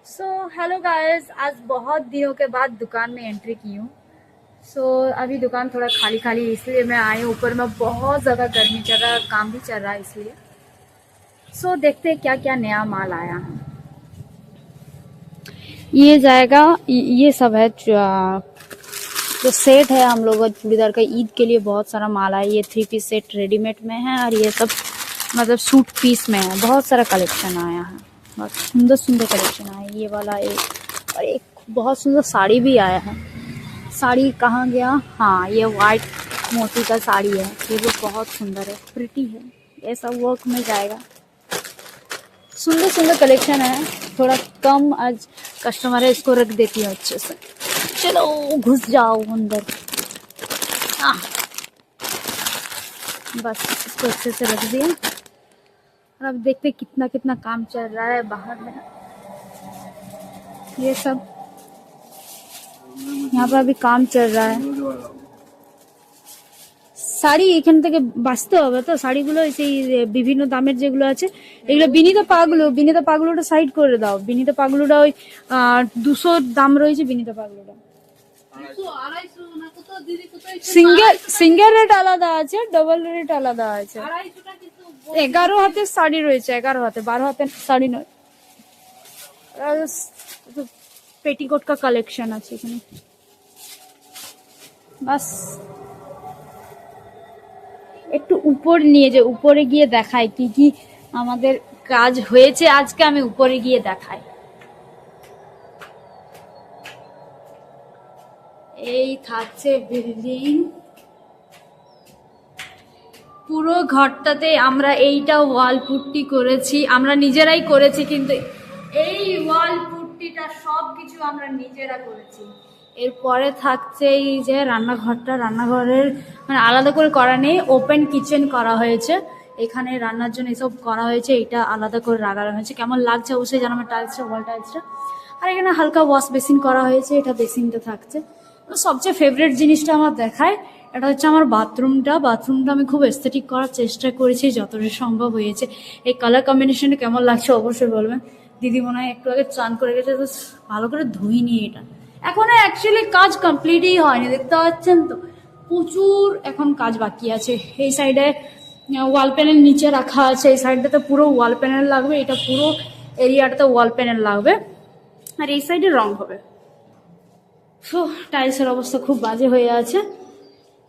So hello guys, आज बहुत दिनों के बाद दुकान में एंट्री की हूँ। अभी दुकान थोड़ा खाली खाली इसलिए मैं आई हूँ। ऊपर में बहुत ज़्यादा गर्मी चल रहा है, काम भी चल रहा है इसलिए। देखते हैं क्या क्या नया माल आया है। ये जाएगा, ये सब है जो सेट है हम लोग चूड़ीदार का। ईद के लिए बहुत सारा माल आया। ये 3 पीस सेट रेडीमेड में है और ये सब मतलब सूट पीस में है। बहुत सारा कलेक्शन आया है, बहुत सुंदर सुंदर कलेक्शन आया है। ये वाला एक और एक बहुत सुंदर साड़ी भी आया है। साड़ी कहाँ गया? हाँ, ये वाइट मोती का साड़ी है। ये भी बहुत सुंदर है, प्रिटी है। ये सब वर्क में जाएगा। सुंदर सुंदर कलेक्शन है। थोड़ा कम आज कस्टमर है, इसको रख देती हूँ अच्छे से। चलो घुस जाओ अंदर। बस इसको अच्छे से रख दिया और अब देखते कितना कितना काम चल रहा है बाहर में। ये सब यहाँ पर अभी काम चल रहा है। শাড়ি এখান থেকে বাঁচতে হবে তো। শাড়িগুলো সেই বিভিন্ন দামের যেগুলো আছে এগুলো বিনিতা পাগলুটা সাইড করে দাও। বিনিতা পাগলুটা ওই 200 দাম রয়েছে। বিনিতা পাগলুটা সিঙ্গেল রেট আলাদা আছে, ডবল রেট আলাদা আছে। 11 হাতের শাড়ি রয়েছে, 11 হাতে, 12 হাতের শাড়ি নয়। পেটিকোট का কালেকশন আছে এখানে। বাস একটু উপর নিয়ে যে উপরে গিয়ে দেখাই কি কি আমাদের কাজ হয়েছে আজকে। আমি উপরে গিয়ে দেখাই। এই থাকছে বিল্ডিং, পুরো ঘরটাতে আমরা এইটা ওয়াল পুট্টি করেছি, আমরা নিজেরাই করেছি। কিন্তু এই ওয়াল পুট্টিটা সবকিছু আমরা নিজেরা করেছি। এরপরে থাকছে এই যে রান্নাঘরটা। রান্নাঘরের মানে আলাদা করে করা নেই, ওপেন কিচেন করা হয়েছে। এখানে রান্নার জন্য এসব করা হয়েছে, এটা আলাদা করে লাগানো হয়েছে। কেমন লাগছে অবশ্যই জানাবেন টাইলসটা, ওয়াল টাইলসটা। আর এখানে হালকা ওয়াশ বেসিন করা হয়েছে, এটা বেসিনটা থাকছে। সবচেয়ে ফেভারিট জিনিসটা আমার দেখায়, এটা হচ্ছে আমার বাথরুমটা। বাথরুমটা আমি খুব এস্থেটিক করার চেষ্টা করেছি যতটা সম্ভব হয়েছে। এই কালার কম্বিনেশনটা কেমন লাগছে অবশ্যই বলবেন। দিদি মনে হয় একটু আগে চান করে গেছে, তো ভালো করে ধুইনি এটা। এখনো অ্যাকচুয়ালি কাজ কমপ্লিটই হয়নি, দেখতে পাচ্ছেন তো, প্রচুর এখন কাজ বাকি আছে। এই সাইডে ওয়াল প্যানেল নিচে রাখা আছে, এই সাইডটাতে পুরো ওয়াল প্যানেল লাগবে, এটা পুরো এরিয়াটাতে ওয়াল প্যানেল লাগবে, আর এই সাইডে রং হবে। টাইলসের অবস্থা খুব বাজে হয়ে আছে।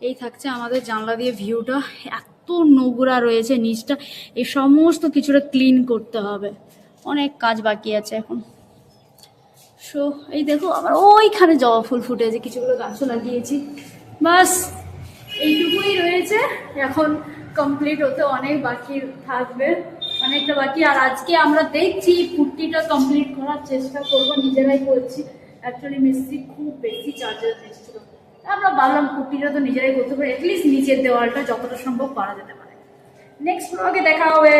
এই থাকছে আমাদের জানলা দিয়ে ভিউটা। এত নোংরা রয়েছে নিচটা, এই সমস্ত কিছুটা ক্লিন করতে হবে। অনেক কাজ বাকি আছে এখন। এই দেখো আমার ওইখানে জবা ফুল ফুটেছে, কিছুগুলো গাছও লাগিয়েছি। বাস এইটুকুই রয়েছে, এখন কমপ্লিট হতে অনেক বাকি থাকবে, অনেকটা বাকি। আর আজকে আমরা দেখছি পুট্টিটা কমপ্লিট করার চেষ্টা করব, নিজেরাই করছি। অ্যাকচুয়ালি মিস্ত্রি খুব বেশি চার্জেস দিচ্ছিল, আমরা ভাবলাম পুট্টিটা তো নিজেরাই করতে পারি, অ্যাটলিস্ট নিচের দেওয়ালটা যতটা সম্ভব করা যেতে পারে। নেক্সট ব্লগে দেখা হবে।